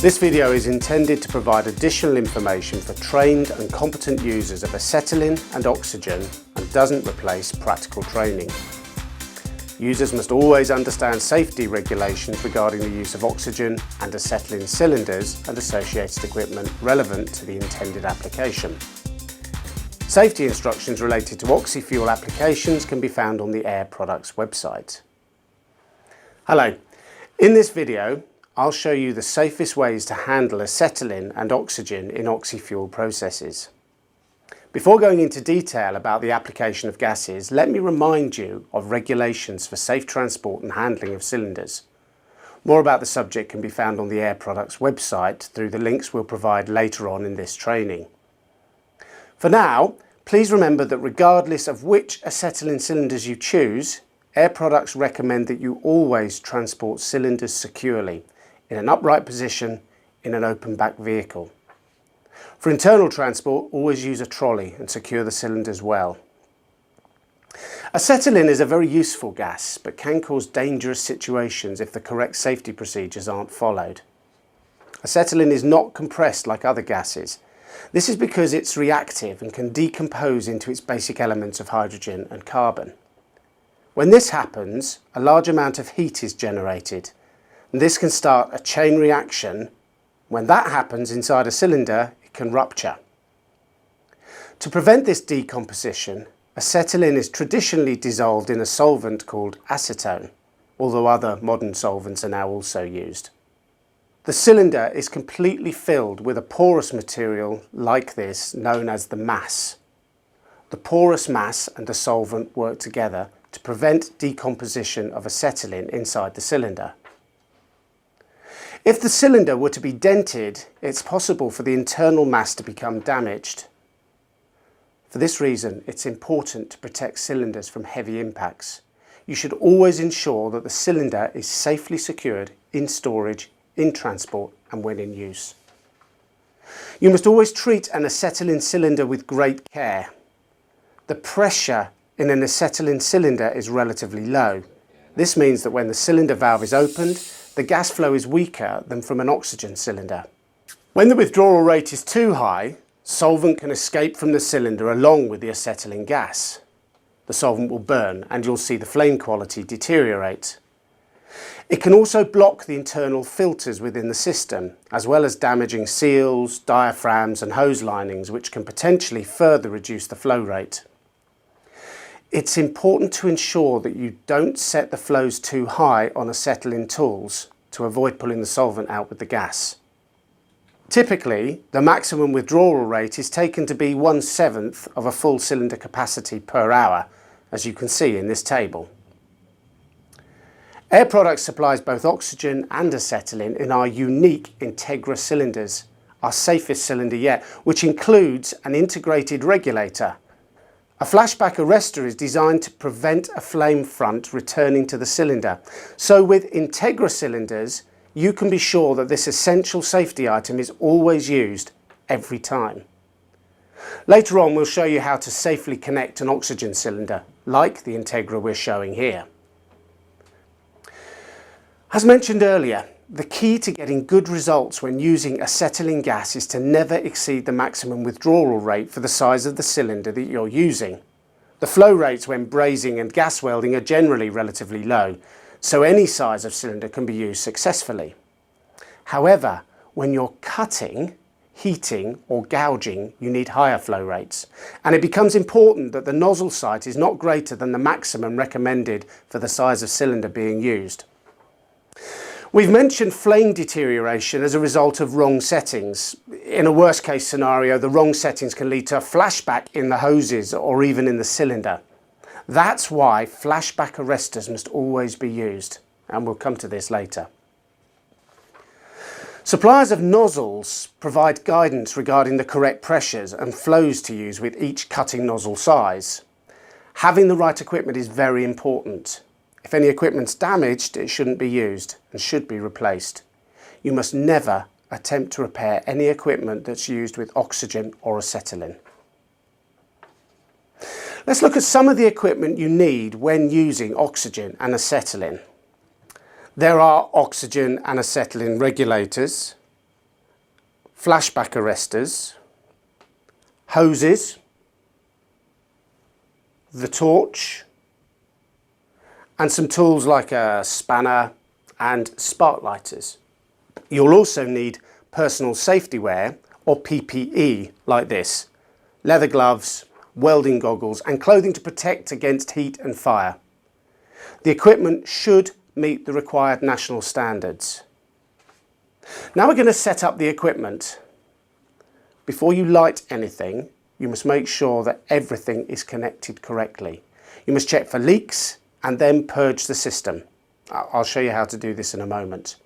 This video is intended to provide additional information for trained and competent users of acetylene and oxygen and doesn't replace practical training. Users must always understand safety regulations regarding the use of oxygen and acetylene cylinders and associated equipment relevant to the intended application. Safety instructions related to oxy-fuel applications can be found on the Air Products website. Hello, in this video I'll show you the safest ways to handle acetylene and oxygen in oxy-fuel processes. Before going into detail about the application of gases, let me remind you of regulations for safe transport and handling of cylinders. More about the subject can be found on the Air Products website through the links we'll provide later on in this training. For now, please remember that regardless of which acetylene cylinders you choose, Air Products recommend that you always transport cylinders securely, in an upright position, in an open back vehicle. For internal transport, always use a trolley and secure the cylinders well. Acetylene is a very useful gas, but can cause dangerous situations if the correct safety procedures aren't followed. Acetylene is not compressed like other gases. This is because it's reactive and can decompose into its basic elements of hydrogen and carbon. When this happens, a large amount of heat is generated, and this can start a chain reaction. When that happens inside a cylinder, it can rupture. To prevent this decomposition, acetylene is traditionally dissolved in a solvent called acetone, although other modern solvents are now also used. The cylinder is completely filled with a porous material like this known as the mass. The porous mass and the solvent work together to prevent decomposition of acetylene inside the cylinder. If the cylinder were to be dented, it's possible for the internal mass to become damaged. For this reason, it's important to protect cylinders from heavy impacts. You should always ensure that the cylinder is safely secured in storage, in transport and when in use. You must always treat an acetylene cylinder with great care. The pressure in an acetylene cylinder is relatively low. This means that when the cylinder valve is opened, the gas flow is weaker than from an oxygen cylinder. When the withdrawal rate is too high, solvent can escape from the cylinder along with the acetylene gas. The solvent will burn and you'll see the flame quality deteriorate. It can also block the internal filters within the system, as well as damaging seals, diaphragms and hose linings, which can potentially further reduce the flow rate. It's important to ensure that you don't set the flows too high on acetylene tools to avoid pulling the solvent out with the gas. Typically, the maximum withdrawal rate is taken to be 1/7 of a full cylinder capacity per hour, as you can see in this table. Air Products supplies both oxygen and acetylene in our unique Integra cylinders, our safest cylinder yet, which includes an integrated regulator. A flashback arrestor is designed to prevent a flame front returning to the cylinder. So with Integra cylinders, you can be sure that this essential safety item is always used every time. Later on, we'll show you how to safely connect an oxygen cylinder, like the Integra we're showing here. As mentioned earlier, the key to getting good results when using acetylene gas is to never exceed the maximum withdrawal rate for the size of the cylinder that you're using. The flow rates when brazing and gas welding are generally relatively low, so any size of cylinder can be used successfully. However, when you're cutting, heating or gouging, you need higher flow rates, and it becomes important that the nozzle site is not greater than the maximum recommended for the size of cylinder being used. We've mentioned flame deterioration as a result of wrong settings. In a worst case scenario, the wrong settings can lead to a flashback in the hoses or even in the cylinder. That's why flashback arrestors must always be used, and we'll come to this later. Suppliers of nozzles provide guidance regarding the correct pressures and flows to use with each cutting nozzle size. Having the right equipment is very important. If any equipment's damaged, it shouldn't be used and should be replaced. You must never attempt to repair any equipment that's used with oxygen or acetylene. Let's look at some of the equipment you need when using oxygen and acetylene. There are oxygen and acetylene regulators, flashback arresters, hoses, the torch, and some tools like a spanner and spark lighters. You'll also need personal safety wear or PPE like this: leather gloves, welding goggles and clothing to protect against heat and fire. The equipment should meet the required national standards. Now we're going to set up the equipment. Before you light anything, you must make sure that everything is connected correctly. You must check for leaks and then purge the system. I'll show you how to do this in a moment.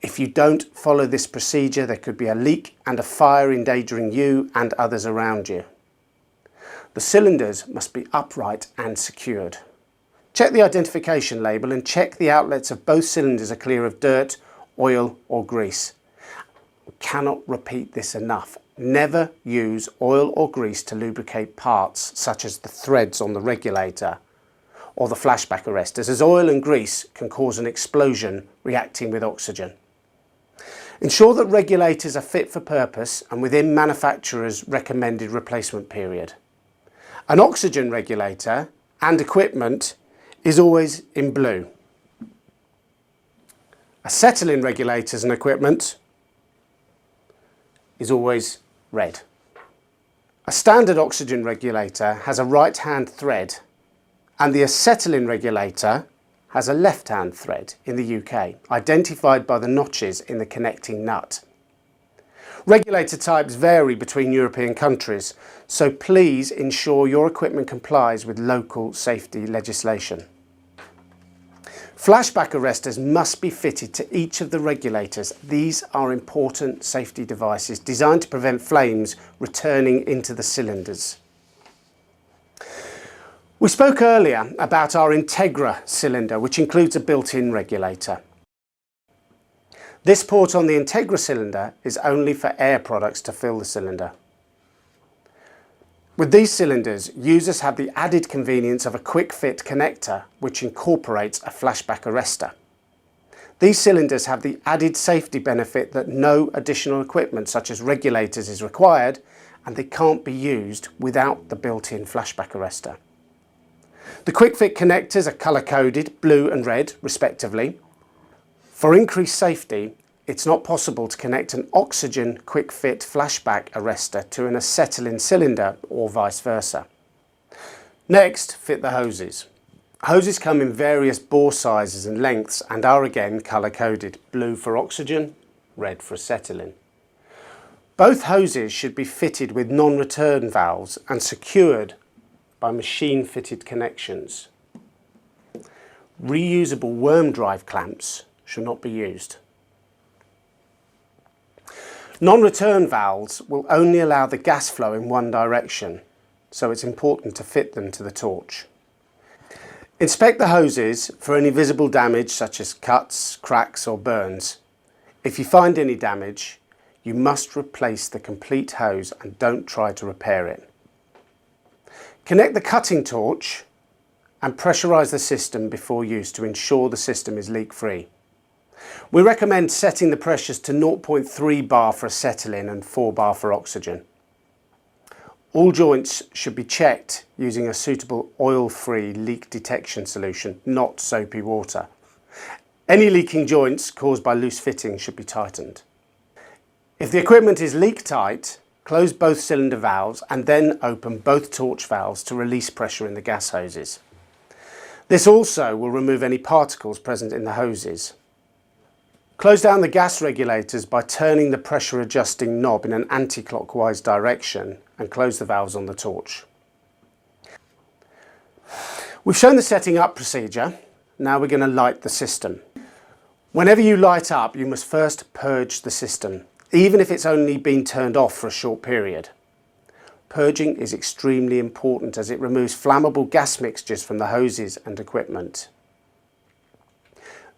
If you don't follow this procedure, there could be a leak and a fire endangering you and others around you. The cylinders must be upright and secured. Check the identification label and check the outlets of both cylinders are clear of dirt, oil or grease. We cannot repeat this enough. Never use oil or grease to lubricate parts such as the threads on the regulator or the flashback arresters, as oil and grease can cause an explosion reacting with oxygen. Ensure that regulators are fit for purpose and within manufacturer's recommended replacement period. An oxygen regulator and equipment is always in blue. Acetylene regulators and equipment is always red. A standard oxygen regulator has a right-hand thread and the acetylene regulator has a left-hand thread in the UK, identified by the notches in the connecting nut. Regulator types vary between European countries, so please ensure your equipment complies with local safety legislation. Flashback arresters must be fitted to each of the regulators. These are important safety devices designed to prevent flames returning into the cylinders. We spoke earlier about our Integra cylinder, which includes a built-in regulator. This port on the Integra cylinder is only for air products to fill the cylinder. With these cylinders, users have the added convenience of a quick fit connector which incorporates a flashback arrestor. These cylinders have the added safety benefit that no additional equipment such as regulators is required, and they can't be used without the built-in flashback arrestor. The quick fit connectors are colour-coded, blue and red respectively. For increased safety, it's not possible to connect an oxygen quick fit flashback arrestor to an acetylene cylinder or vice versa. Next, fit the hoses. Hoses come in various bore sizes and lengths and are again colour-coded, blue for oxygen, red for acetylene. Both hoses should be fitted with non-return valves and secured by machine-fitted connections. Reusable worm drive clamps should not be used. Non-return valves will only allow the gas flow in one direction, so it's important to fit them to the torch. Inspect the hoses for any visible damage such as cuts, cracks or burns. If you find any damage, you must replace the complete hose and don't try to repair it. Connect the cutting torch and pressurise the system before use to ensure the system is leak-free. We recommend setting the pressures to 0.3 bar for acetylene and 4 bar for oxygen. All joints should be checked using a suitable oil-free leak detection solution, not soapy water. Any leaking joints caused by loose fittings should be tightened. If the equipment is leak tight, close both cylinder valves and then open both torch valves to release pressure in the gas hoses. This also will remove any particles present in the hoses. Close down the gas regulators by turning the pressure adjusting knob in an anti-clockwise direction and close the valves on the torch. We've shown the setting up procedure. Now we're going to light the system. Whenever you light up, you must first purge the system, even if it's only been turned off for a short period. Purging is extremely important as it removes flammable gas mixtures from the hoses and equipment.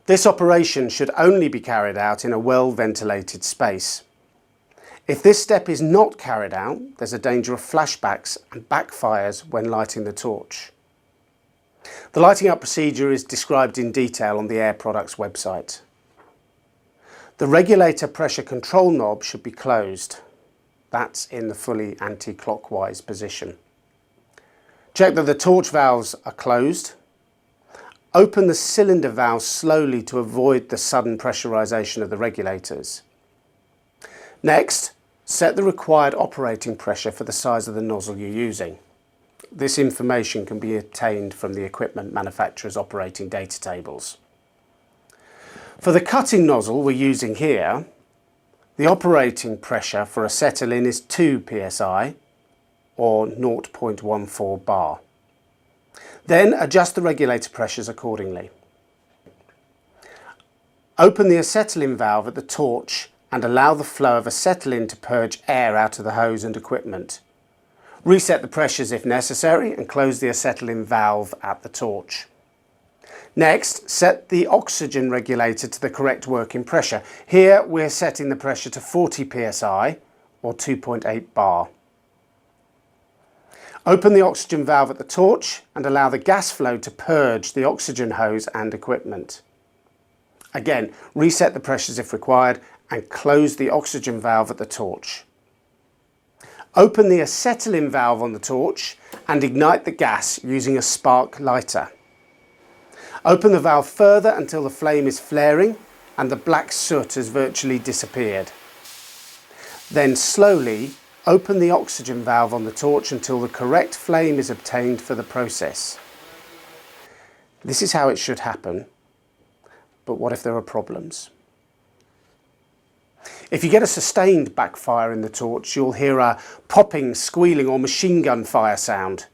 This operation should only be carried out in a well-ventilated space. If this step is not carried out, there's a danger of flashbacks and backfires when lighting the torch. The lighting up procedure is described in detail on the Air Products website. The regulator pressure control knob should be closed. That's in the fully anti-clockwise position. Check that the torch valves are closed. Open the cylinder valve slowly to avoid the sudden pressurization of the regulators. Next, set the required operating pressure for the size of the nozzle you're using. This information can be obtained from the equipment manufacturer's operating data tables. For the cutting nozzle we're using here, the operating pressure for acetylene is 2 psi or 0.14 bar. Then adjust the regulator pressures accordingly. Open the acetylene valve at the torch and allow the flow of acetylene to purge air out of the hose and equipment. Reset the pressures if necessary and close the acetylene valve at the torch. Next, set the oxygen regulator to the correct working pressure. Here we're setting the pressure to 40 psi or 2.8 bar. Open the oxygen valve at the torch and allow the gas flow to purge the oxygen hose and equipment. Again, reset the pressures if required and close the oxygen valve at the torch. Open the acetylene valve on the torch and ignite the gas using a spark lighter. Open the valve further until the flame is flaring and the black soot has virtually disappeared. Then slowly open the oxygen valve on the torch until the correct flame is obtained for the process. This is how it should happen, but what if there are problems? If you get a sustained backfire in the torch, you'll hear a popping, squealing or machine gun fire sound.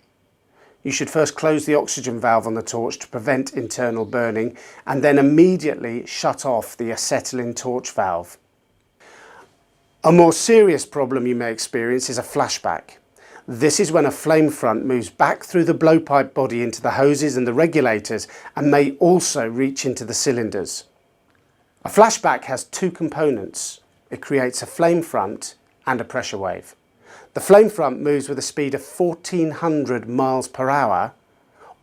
You should first close the oxygen valve on the torch to prevent internal burning and then immediately shut off the acetylene torch valve. A more serious problem you may experience is a flashback. This is when a flame front moves back through the blowpipe body into the hoses and the regulators and may also reach into the cylinders. A flashback has two components. It creates a flame front and a pressure wave. The flame front moves with a speed of 1400 miles per hour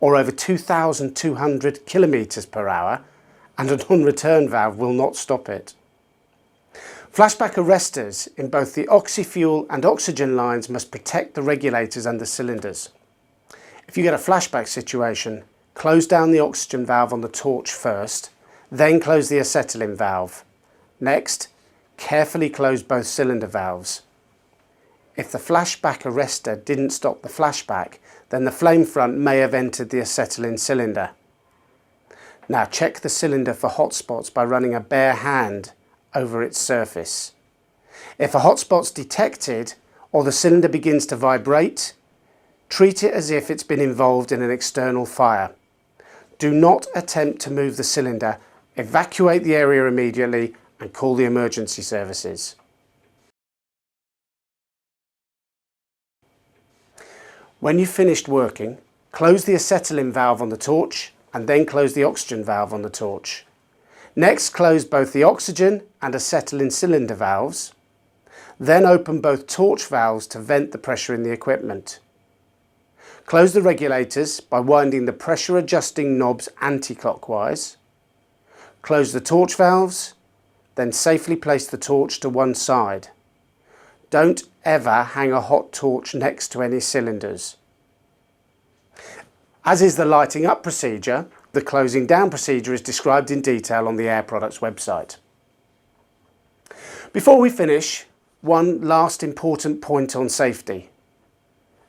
or over 2,200 kilometers per hour, and a non-return valve will not stop it. Flashback arresters in both the oxy-fuel and oxygen lines must protect the regulators and the cylinders. If you get a flashback situation, close down the oxygen valve on the torch first, then close the acetylene valve. Next, carefully close both cylinder valves. If the flashback arrestor didn't stop the flashback, then the flame front may have entered the acetylene cylinder. Now check the cylinder for hot spots by running a bare hand over its surface. If a hot spot's detected or the cylinder begins to vibrate, treat it as if it's been involved in an external fire. Do not attempt to move the cylinder. Evacuate the area immediately and call the emergency services. When you've finished working, close the acetylene valve on the torch and then close the oxygen valve on the torch. Next, close both the oxygen and acetylene cylinder valves. Then open both torch valves to vent the pressure in the equipment. Close the regulators by winding the pressure adjusting knobs anti-clockwise. Close the torch valves, then safely place the torch to one side. Don't ever hang a hot torch next to any cylinders. As is the lighting up procedure, the closing down procedure is described in detail on the Air Products website. Before we finish, one last important point on safety.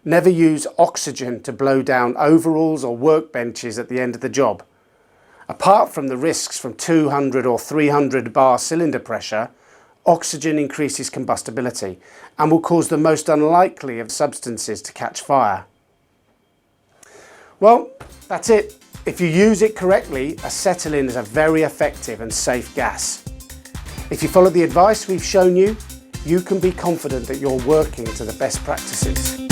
Never use oxygen to blow down overalls or workbenches at the end of the job. Apart from the risks from 200 or 300 bar cylinder pressure, oxygen increases combustibility and will cause the most unlikely of substances to catch fire. Well, that's it. If you use it correctly, acetylene is a very effective and safe gas. If you follow the advice we've shown you, you can be confident that you're working to the best practices.